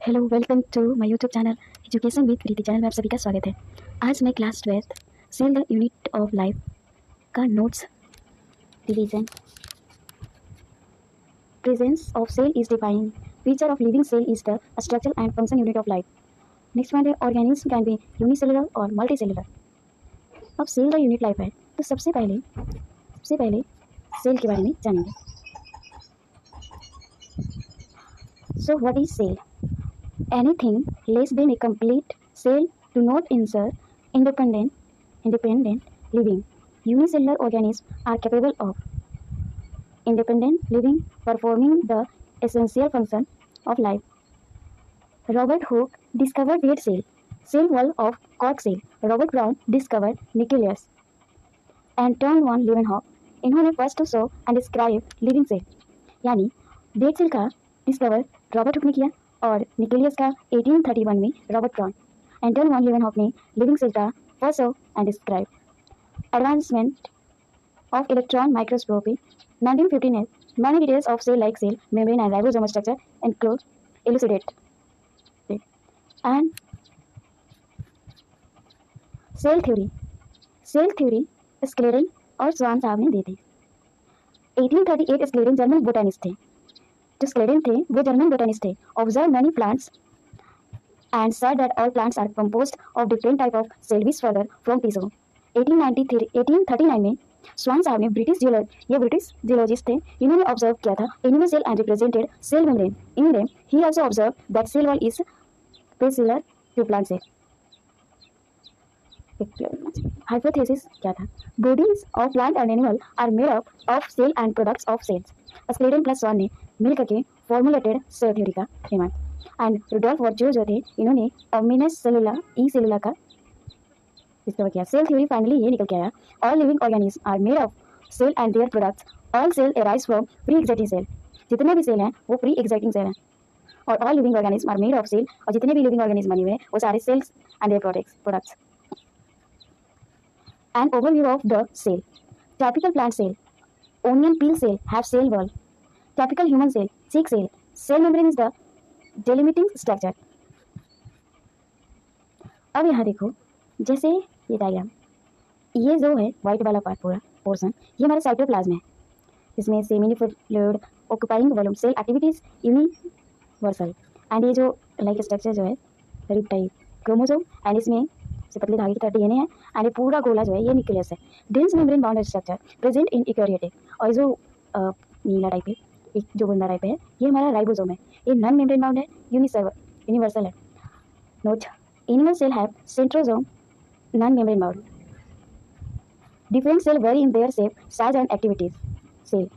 Hello welcome to my YouTube channel education with Preeti channel में आप सभी का स्वागत है। आज मैं class 12th cell the unit of life का notes revision. Presence of cell is defined feature of living cell is the structure and function unit of life. Next point है ऑर्गेनिज्म कैन बी यूनिसेलुलर और multicellular. अब cell the unit life है तो सबसे पहले cell के बारे में जानेंगे। So what is cell? Anything less than a complete cell do not ensure independent living. Unicellular organisms are capable of independent living, performing the essential function of life. Robert Hooke discovered red cell wall of cork cell. Robert Brown discovered nucleus. Anton van Leeuwenhoek इन्होंने first show and describe living cell, यानी dead cell का discover Robert Hooke ने किया और nucleus का 1831 में Robert Brown. Anton van Leeuwenhoek ने living cell का first show and describe. Advancement of electron microscopy 1959 many details of cell like cell membrane and ribosome structure include elucidated and cell theory Schleiden और Schwann साहब ने दी थी। 1838 Schleiden German botanist थे। जो Schleiden थे वो German botanist थे। Observe many plants and said that all plants are composed of different type of cell which further from tissue। 1839 में स्वान साहब ने ब्रिटिश जियोलॉजिस्ट थे। इन्होंने ऑब्जर्व किया था animal cell and represented cell membrane in them. He also observe that cell wall is peculiar to plant cell. Hypothesis क्या था? Bodies of plant and animal are made up of cell and products of cells. Schleiden plus Schwann ने मिल करके formulated cell theory का निर्माण। And Rudolf virtue जो थे इन्होंने ओमिनस सेलुला का डिस्कवर किया। सेल थ्योरी फाइनली ये निकल के आया all living organism are made of cell and their products. All cell arise from pre existing cell. जितने भी सेल हैं वो प्री एग्जिस्टिंग सेल हैं। और all living organism are made of cell, और जितने भी लिविंग ऑर्गेनिज्म बने हुए हैं वो सारे cells and their products. An overview of the cell. Typical plant cell. Onion peel cell have cell wall. Typical human cell. Cheek cell. Cell membrane is the delimiting structure. अब यहाँ देखो, जैसे ये डायग्राम, ये जो है व्हाइट वाला part पूरा पोर्शन, ये हमारा साइटोप्लाज्म है। इसमें semi fluid occupying volume cell activities universal. And ये जो लाइक स्ट्रक्चर जो है रिप टाइप क्रोमोसोम, एंड इसमें से पतली धागे की तरह डीएनए है। एंड ये पूरा गोला जो है ये न्यूक्लियस है। Dense membrane bounded structure present in eukaryotic. और जो नीला टाइप है, एक जो गोंदा टाइप है, ये हमारा राइबोसोम है। ये नॉन मेम्ब्रेन बाउंड है, यूनिवर्सल है। Note, animal cell have centrosome, non membrane bound. Different cell vary in their shape, size and activities. Cell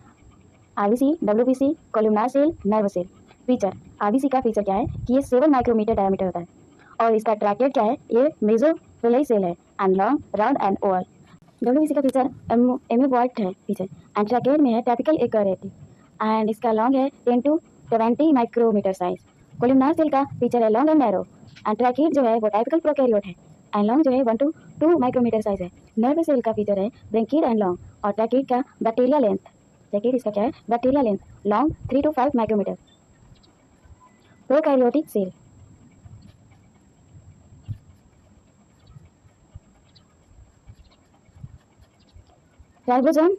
RBC, WBC, columnar cell, nerve cell. Feature, RBC का feature क्या है कि ये 7 micrometer diameter होता है, और इसका ट्रैकेट क्या है, ये मेसोफिलाई सेल है and long, round and oval. WBC का फीचर एमोबॉइड है फीचर, एंड ट्रैकेट में है टाइपिकल एकरेटिव, एंड इसका लॉन्ग है 10 to 20 micrometre size. Columnar cell का फीचर है long and narrow, and tracheid जो है वो टाइपिकल प्रोकैरियोट है, एंड लॉन्ग जो है 1 to 2 माइक्रोमीटर साइज है। नर्व सेल का फीचर है ब्रैंकिड एंड लॉन्ग, और ट्रैकेट का बैक्टीरिया लेंथ, ट्रैकेट इसका क्या है, bacteria length, long 3 to 5 micrometre. Prokaryotic cell, ribosome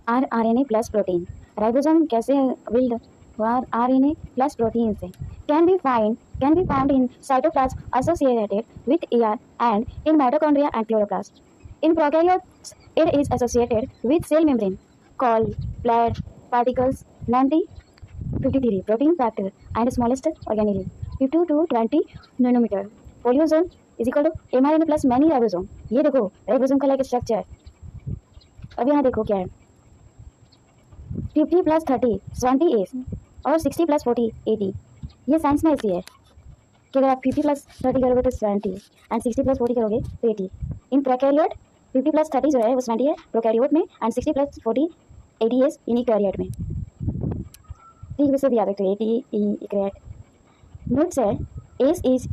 R RNA plus protein. Ribosome कैसे बिल्ड हुआ? आरएनए प्लस प्रोटीन से। Can be found in cytoplasm associated with ER and in mitochondria and chloroplast. In prokaryotes it is associated with cell membrane called plaid particles 53 protein factor and smallest organelle 50 to 20 nanometre. Polysome is equal to mRNA plus many ribosome. ये देखो ribosome का like structure. अब यहाँ देखो क्या है, 50 + 30 70 as, और 60 + 40 80। ये साइंस में ऐसी है कि अगर आप 50 + 30 करोगे तो 70, एंड 60 + 40 करोगे तो 80। इन प्रोकैरियोट 50 + 30 जो है वो 70 है प्रोकैरियोट में, एंड 60 + 40 80 एज इन यूकेरियोट में। ठीक, वैसे भी याद रखते 80 यूकेरियोट। नोट्स है S is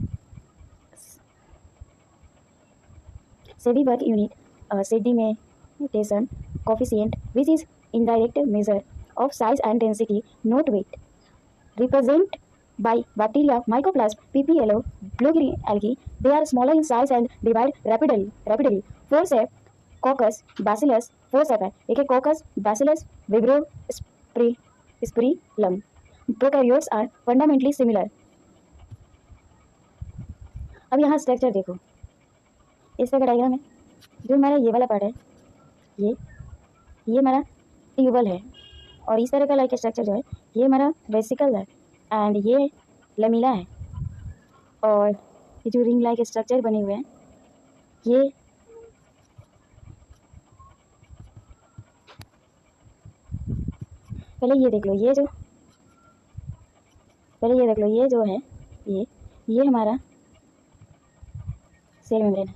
Svedberg unit sedimentation coefficient which is indirect measure of size and density, not weight, represent by bacteria, mycoplasma, PP yellow, blue-green algae. They are smaller in size and divide rapidly. Force है coccus, bacillus, force है एक है coccus, bacillus, vibrio, spirillum. Prokaryotes are fundamentally similar. अब यहाँ structure देखो, इस तरह का डायग्राम है। जो हमारा ये वाला पार्ट है, ये हमारा ट्यूबल है, और इस तरह का लाइक स्ट्रक्चर जो है ये हमारा वेसिकल है, एंड ये लमीला है, और ये जो रिंग लाइक स्ट्रक्चर बने हुए हैं ये पहले ये देख लो, ये जो है ये हमारा सेल मेम्ब्रेन है,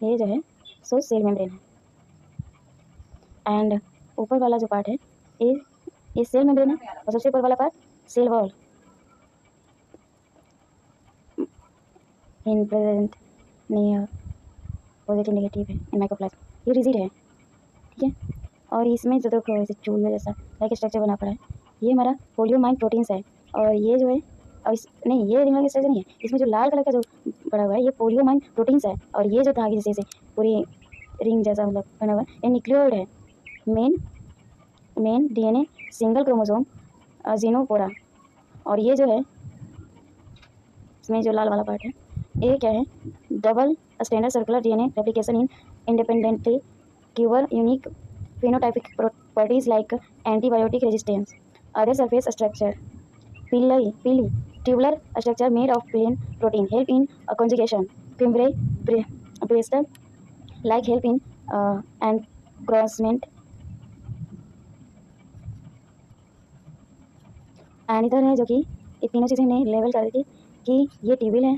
ये जो है सो सेल मेम्ब्रेन है, एंड ऊपर वाला जो पार्ट है ये सेल मेम्ब्रेन है, और सबसे ऊपर वाला part cell wall in present near positive negative है इन माइक्रोप्लाज्म, ये रिजिड है, ठीक है। और इसमें जो देखो ऐसे चूहे जैसा लाइक स्ट्रक्चर बना पड़ा है, ये हमारा पोलियोमाइन प्रोटीन्स है, और ये जो है और नहीं ये रिंग लाइक स्ट्रक्चर नहीं है, इसमें जो लाल कलर का जो बना हुआ है ये पोलियोमाइन प्रोटीन्स है, और ये जो धागे जैसे पूरी रिंग जैसा मतलब बना हुआ है ये न्यूक्लियोइड है, मेन DNA सिंगल क्रोमोसोम जीनोपोरा, और ये जो है इसमें जो लाल वाला पार्ट है ये क्या है, double standard circular DNA replication in independently giver unique phenotypic properties like antibiotic resistance. Other surface structure, pili tubular structure made of plain protein help in conjugation. Fimbriae bristol like help in engrossment. And इधर है जो कि ये तीनों चीज़ें हमने level कर दी थी कि ये ट्यूबल है,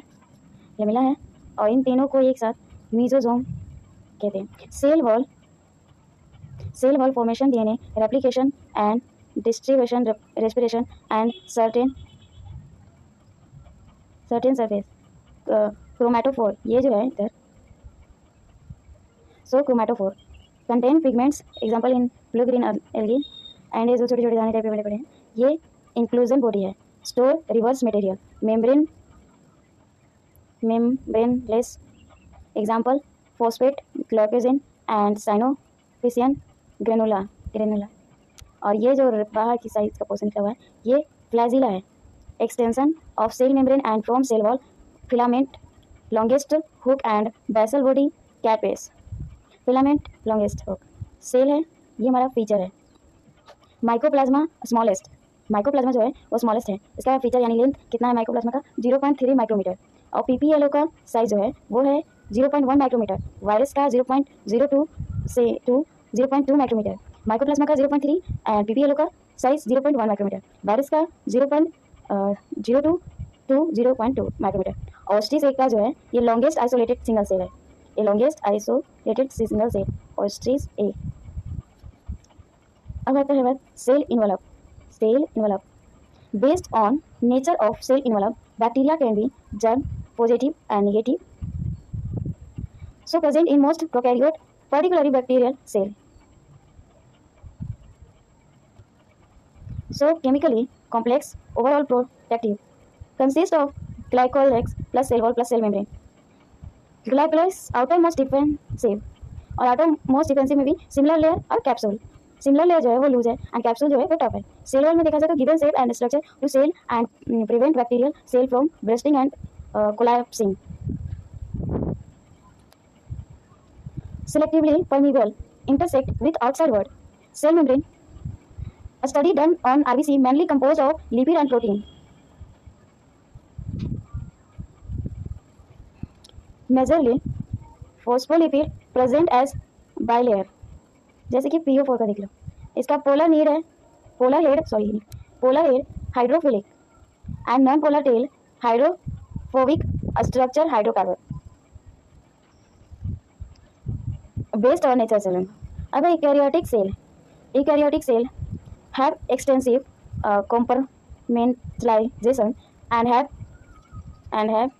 लेमिला है, और इन तीनों को एक साथ मीजोजोम कहते हैं। Cell wall formation, DNA replication and distribution, respiration and certain surface. Chromatophore ये जो है इधर, so chromatophore contain pigments example in blue green algae, and ये जो छोटे छोटे दाने टाइप के बड़े बड़े हैं ये इंक्लूजन बॉडी है। Store reserve material, membraneless example phosphate, glycogen and cyanophycean granule. और ये जो बाहर की साइड का पोर्शन निकला हुआ है ये फ्लैजिला है, extension of cell membrane and from cell wall, filament longest hook and basal body capes. Filament longest hook cell है, ये हमारा फीचर है। माइक्रोप्लाज्मा स्मॉलेस्ट, माइक्रोप्लाज्मा जो है वो स्मॉलेस्ट है, इसका फीचर यानी लेंथ कितना है माइक्रोप्लाज्मा का 0.3 माइक्रोमीटर, और PPLO का साइज जो है वो है 0.1 माइक्रोमीटर, वायरस का 0.02 से 0.2 माइक्रोमीटर, माइक्रोप्लाज्मा का 0.3 एंड PPLO का साइज 0.1 माइक्रोमीटर, वायरस का 0.02 to 0.2 माइक्रोमीटर। ऑस्ट्रिच एक का जो है ये लॉन्गेस्ट आइसोलेटेड सिंगल सेल है, ये longest isolated single cell ostrich ए। अब आता है cell envelope. Based on nature of cell envelope, bacteria can be germ positive and negative, so present in most prokaryote, particularly bacterial cell. So chemically complex, overall protective, consists of glycols plus cell wall plus cell membrane. Glycols outermost defensive, और outermost defensive में भी similar layer और capsule. Similar layer जो है वो loose है and capsule जो है वो टफ है। सेल वॉल में देखा जाए तो given shape and structure to cell and prevent bacterial cell from bursting and collapsing. Selectively permeable, intersect with outside world. Cell membrane, a study done on RBC mainly composed of lipid and protein. Majorly phospholipid present as bilayer, जैसे कि PO4 का देख लो, इसका polar head hydrophilic and non polar tail hydrophobic structure hydrocarbon based on nature cell. अब eukaryotic cell have extensive compartmentalization and have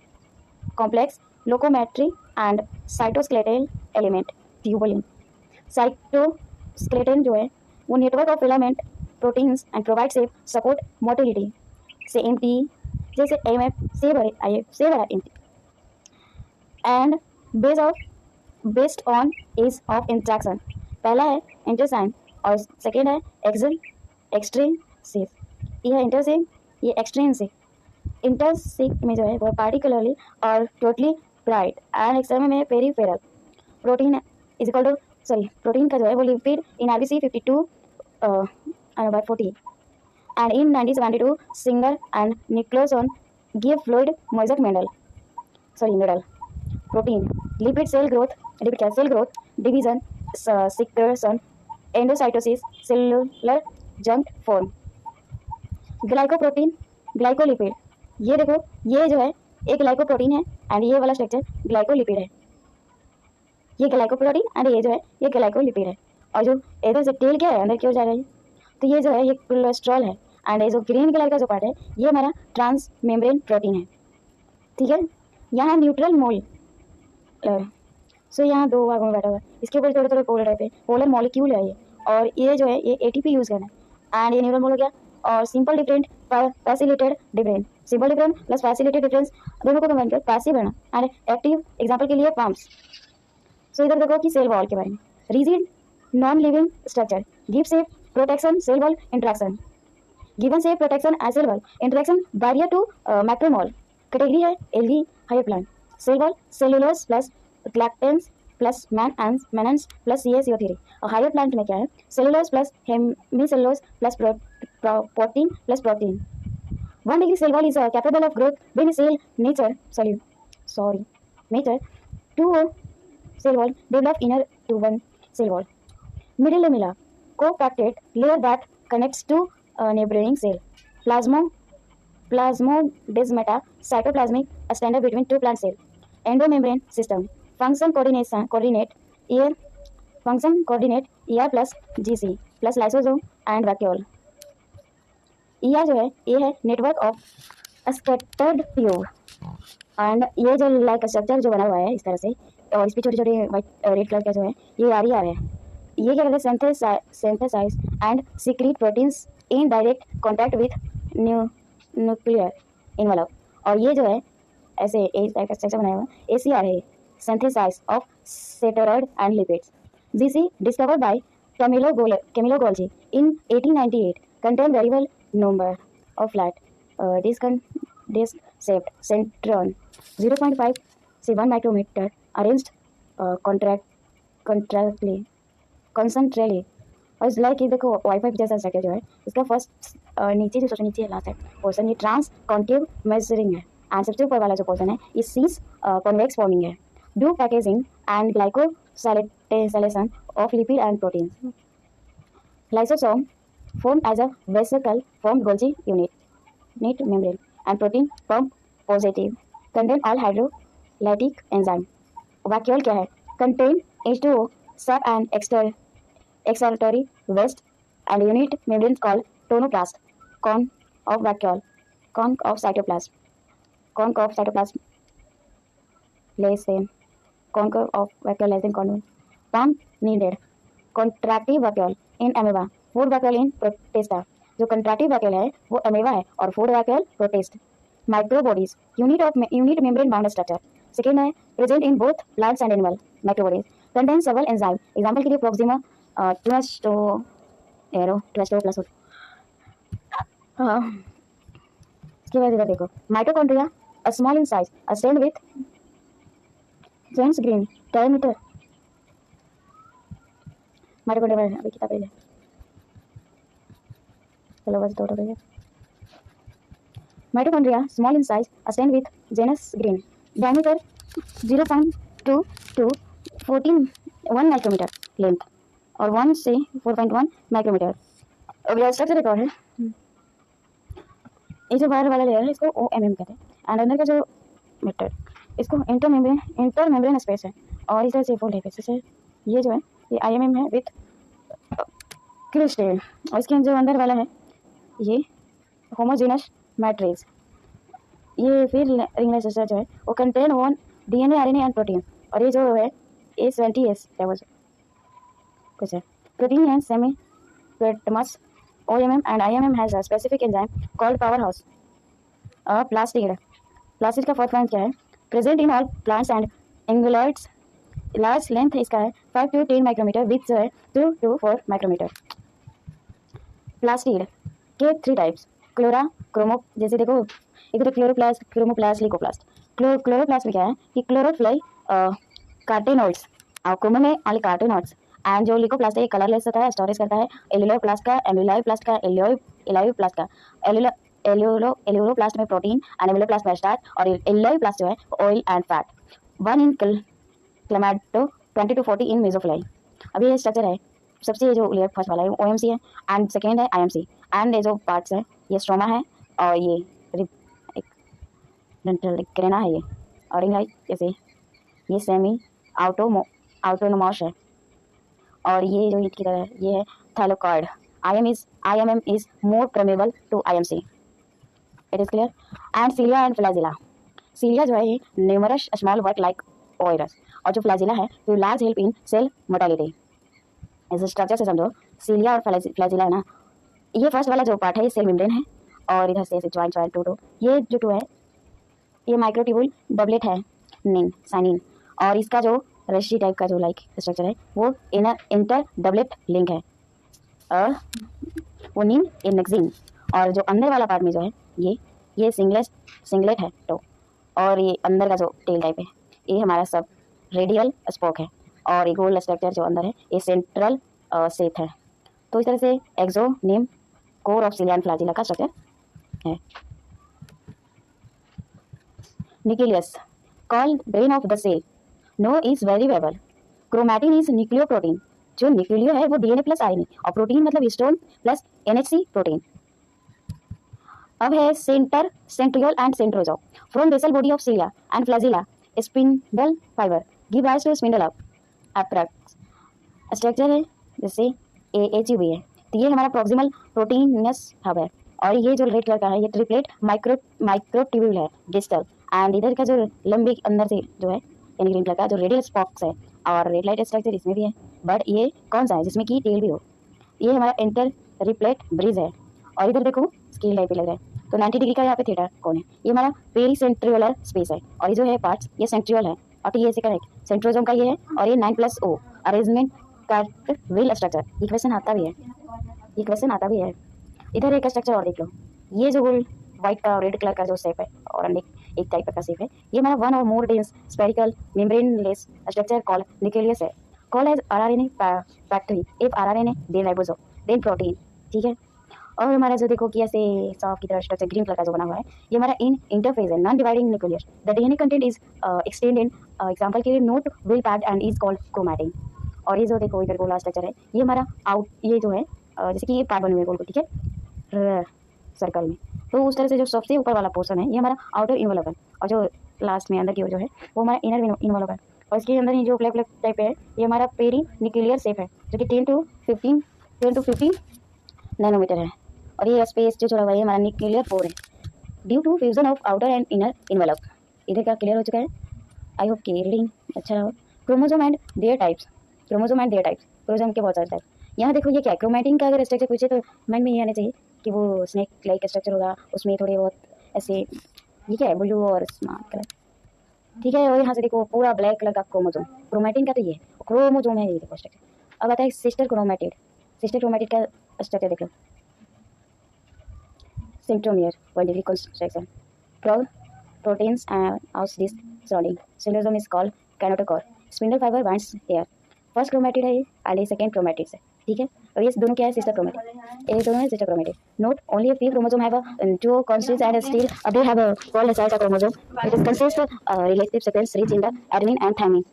complex locomotory and cytoskeletal element tubulin. Cytoskeleton जो है वो network of filament proteins and provide shape support motility. से MT, जैसे AMF से बड़े IF से बड़ा MT, and based on age of interaction. पहला है इंटरसाइन और सेकेंड है एक्सट्रिंसिक। यह इंटरसिक, ये एक्सट्रिंसिक। इंटरसिक में जो है वो पार्टिकुलरली और टोटली ब्राइट एंड एक्सटर्नल में peripheral. Protein is equal to protein का जो है वो lipid in RBC 52/40 and in 1972 Singer and Nicholson give fluid moisture model protein lipid cell growth division secretion endocytosis cellular junk form glycoprotein glycolipid. ये देखो, ये जो है एक ग्लाइकोप्रोटीन है एंड ये वाला स्ट्रक्चर ग्लाइकोलिपिड है। ये ग्लाइकोप्रोटीन एंड ये जो है ये ग्लाइकोलिपिड है। और जो इधर से टेल क्या है अंदर क्यों जा रहा है, तो ये जो है ये कोलेस्ट्रॉल है एंड ये जो ग्रीन कलर का जो पार्ट है ये हमारा ट्रांस मेम्ब्रेन प्रोटीन है। ठीक है, यहाँ न्यूट्रल मोल सो यहाँ दो भागों में बैठा हुआ है, इसके ऊपर थोड़े थोड़े पोलर टाइप है, पोलर मॉलिक्यूल है ये। और ये जो है ये ATP यूज़ करना है एंड ये न्यूट्रल मोल हो गया। और simple different facilitated different, simple different plus facilitated difference दोनों को कंबाइन कर पैसिव है ना एंड एक्टिव। एग्जाम्पल के लिए पम्प्स। सो इधर देखो कि सेल वॉल के बारे में, rigid non living structure give shape protection cell wall interaction, given shape protection as cell wall interaction barrier to macromolecule. Category है algae higher plant cell wall cellulose plus galactans plus mannans plus CaCO3। और higher plant में क्या है, cellulose plus hemicellulose plus protein plus protein. 1 degree cell wall is capable of growth when cell nature two cell wall develop inner to one cell wall. Middle lamella compacted layer that connects to neighboring cell. Plasmodesmata cytoplasmic standard between two plant cell. Endomembrane system function coordinate ER plus GC plus lysosome and vacuole. ER जो है ये है network of scattered tube and ये जो like structure जो बना हुआ है इस तरह से, और इस पे छोटे छोटे वाइट रेड कलर का जो है ये RER है। ये क्या करते हैं, synthesise and secrete proteins in direct contact with nuclear envelope. और ये जो है ऐसे एक टाइप का स्ट्रक्चर बनाया हुआ ACR है, synthesize of steroid and lipids. GC discovered by Camillo Golgi in 1898 contain variable number of flat disc-shaped centron 0.5 से 1 micrometer arranged concentrically। और इस लाइक देखो वाईफाई जैसा स्ट्रक्चर जो है इसका फर्स्ट नीचे जो सबसे नीचे लास्ट है पोर्सन ये ट्रांस कॉन्केव मेजरिंग है एंड सबसे ऊपर वाला जो पोर्सन है ये सीस कॉन्वेक्स फॉर्मिंग है। Do packaging and glycosylation of lipid and protein. Lysosome formed as a vesicle formed Golgi unit membrane and protein pump positive contain all hydrolytic enzyme। Vacuole क्या है, contain H2O sub and exhalatory waste and unit membrane called tonoplast। Conch of vacuole, conch of cytoplasm less than conch of vacuole less than conch। Pump needed contractive vacuole in amoeba, food vacuole in protista. जो contractive vacuole है वो amoeba है और food vacuole protist. Microbodies unit membrane bound structure. Second है present in both plants and animal. Microbodies contain several enzyme. Example के लिए प्रोक्सिमा ट्वेस्टोप्लास्ट। इसके बाद इधर देखो mitochondria a small in size a stained with Janus green diameter. Mitochondria अभी किताब है, चलो बस दो गया। Mitochondria small in size stand with Janus green diameter 0.2 to 1 micrometre length और 1 से 4.1 माइक्रोमीटर। अब यह स्ट्रक्चर रिकॉर्ड है। ये जो बाहर वाला लेयर है इसको OMM कहते हैं एंड अंदर का जो मेटर इसको इंटरमेम्ब्रेन स्पेस है और इस तरह से फोल्ड है। जैसे ये जो है ये IMM है विथ क्रिस्टल और इसके जो अंदर वाला है ये होमोजेनस मैट्रिक्स। ये फिर रिंगलेस स्ट्रक्चर जो है वो contain one DNA RNA and protein. और ये जो है A20S क्या बोल कुछ है प्रोटीन है सेमी प्लेटमस OMM and IMM has a specific enzyme called power house plastid, plastid का फोर्थ फॉर्म क्या है? Present in all plants and ungulates, large length इसका है 5 to 10 माइक्रोमीटर, विथ जो है 2 to 4 माइक्रोमीटर। प्लास्टिड के 3 टाइप्स, क्लोरा क्रोमो, जैसे देखो एक तो क्लोरोप्लास्ट, क्रोमोप्लास्ट, लिकोप्लास्ट। क्लोरोप्लास्ट में क्या है कि क्लोरोफ्लाई कार्टेनोइड्स और क्रोमो में ऑनली कार्टेनोइड्स, एंड जो लिकोप्लास्ट है ये कलरलेस होता है, स्टोरेज करता है एल्यूलोप्लास्ट का, एम्यूलोप्लास्ट का, एलियोप्लास्ट का। एल्यूलोप्लास्ट में प्रोटीन, एम्यूलोप्लास्ट में स्टार्च, और एलियोप्लास्ट जो है ऑयल एंड फैट। 1 इन क्लेमाटो, 20 to 40 इन मेसोफिलाई। अभी ये स्ट्रक्चर है, सबसे जो लेयर फर्स्ट वाला है ओएमसी है, एंड सेकेंड है आईएमसी, एंड ये जो पार्ट्स है ये स्ट्रोमा है, और ये एक डेंटल क्रेना है ये, और लाइक जैसे ये सेमी आउटोनोमस है, और ये जो की तरह है ये है थाइलोकॉर्ड। IMM is more permeable to IMC. It is clear? And cilia and flagella. Cilia जो है ये numerous small work like oils, और जो flagella है तो large help in cell mortality. ऐसे स्ट्रक्चर से समझो, cilia और flagella है ना, ये फर्स्ट वाला जो पार्ट है ये सेल मेम्ब्रेन है, और इधर से ऐसे ज्वाइंट टू ये जो टू है ये माइक्रोट्यूबुल डबलेट है निन साइनिन, और इसका जो रशी टाइप का जो लाइक स्ट्रक्चर है वो इंटर डबलेट लिंक है, और वो नीन इनक्सिन। और जो अंदर वाला पार्ट में जो है ये सिंगलेट है तो, और ये अंदर का जो टेल टाइप है ये हमारा सब रेडियल स्पोक है, और ये गोल्ड स्ट्रक्चर जो अंदर है ये सेंट्रल सेट है। तो इस तरह से axoneme core of cilia and flagella का स्ट्रक्चर है। Nucleus called brain of the cell, no is very viable. Chromatin is nucleoprotein, जो न्यूक्लियो है वो डीएनए प्लस आरएनए, और प्रोटीन मतलब हिस्टोन प्लस एनएचसी प्रोटीन। अब है centriole and centrosome, from basal body of cilia and flagella spindle fibre give rise to spindle एप्रक्स। Structure है जैसे AHUB है, तो ये हमारा प्रॉक्सिमल प्रोटीनस हब है, और ये जो रेड कलर का है ये ट्रिपलेट माइक्रोट्यूब्यूल है डिस्टल, एंड इधर का जो लंबी अंदर से जो है यानी ग्रीन कलर का जो रेडियल स्पॉक्स है, और रेड लाइट स्ट्रक्चर इसमें भी है, बट ये कौन सा है जिसमें कि टेल भी हो, ये हमारा इंटर रिप्लेट ब्रिज है। और इधर देखो स्केल टाइप पे लग रहा है, तो 90 डिग्री का यहाँ पे थीटा कौन है, ये हमारा पेरीसेंट्रियोलर स्पेस है, और ये जो है पार्ट्स ये सेंट्रियोल है, और ये ऐसे करेक्ट सेंट्रोजोम का ये है, और ये 9+O अरेंजमेंट कार्टविल स्ट्रक्चर। ये क्वेश्चन आता भी है, इधर एक स्ट्रक्चर और देख लो, ये जो व्हाइट का रेड कलर का जो शेप है और एक टाइप का शेप है, ये हमारा 1 or more dense spherical membraneless structure called nucleus है, called as rRNA factory, if rRNA then ribosome then protein. ठीक है, और हमारा जो देखो कि ऐसे सॉफ्ट की तरह स्ट्रक्चर ग्रीन कलर का जो बना हुआ है ये हमारा इंटरफेज है, non dividing nucleus. The DNA content is extend in example के लिए note will pad and is called chromatin. और ये जो देखो इधर गोला स्ट्रक्चर है ये हमारा आउट, ये जो है जैसे कि ये पैड बने हुए गोल, ठीक है, सर्कल में, तो उस तरह से जो सबसे ऊपर वाला पोर्शन है ये हमारा आउटर इन्वॉल्व है, और जो लास्ट में अंदर की ओर जो है वो हमारा इनर इन्वॉल्व है, और इसके अंदर ये जो ब्लैक टाइप है ये हमारा पेरी न्यूक्लियर शेप है, जो कि 10 to 15 नैनोमीटर है, और ये स्पेस जो छोड़ा हुआ है हमारा न्यूक्लियर पोर है, due to fusion of outer and inner envelope. इधर का क्लियर हो चुका है, आई होप कि रीडिंग अच्छा रहा। Chromosome and there types, chromosome के बहुत सारे टाइप। यहाँ देखो ये क्या है, क्रोमैटिन का अगर स्ट्रक्चर पूछे तो माइंड में ये आना चाहिए कि वो स्नेक लाइक स्ट्रक्चर होगा, उसमें थोड़े बहुत ऐसे, ये क्या है ब्लू और स्मार्ट कलर, ठीक है। और यहाँ से देखो पूरा ब्लैक कलर का क्रोमोसोम, क्रोमैटिन का तो ये क्रोमोसोम है, ये देखो स्ट्रक्चर। अब आता है सिस्टर क्रोमैटिड का स्ट्रक्चर देख लो, centromere vertical construction proteins of this surrounding. Cellulosome is called kinetochore. Spindle fiber binds here. First chromatid है ये, और ये सेकेंड क्रोमैटिड है, ठीक है। और ये दोनों क्या है, सिस्टर क्रोमैटिड, ये दोनों है sister chromatid. Note only a few chromosome have a two constituents and still they have a called as a chromosome. It is consist relative sequence rich in the adenine and thymine.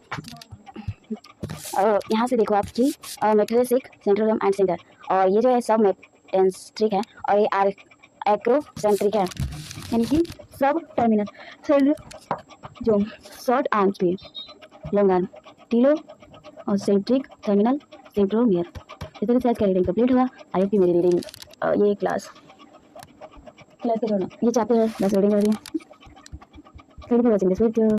यहाँ से देखो आपकी मेट्रिसिक centrosome and centre, और ये जो है सब मेटेंस्ट्रिक है, और ये एक्रोसेंट्रिक है, यानी कि सब टर्मिनल जो शॉर्ट आर्म्स पे लॉन्ग आर्म टीलो और सेंट्रिक टर्मिनल सेंट्रोमियर। इस तरह से आज का रीडिंग कंप्लीट हुआ। आई होप कि मेरी रीडिंग ये क्लास के छोड़ना ये चैप्टर है, बस रीडिंग कर रही है। Thank you for watching this video.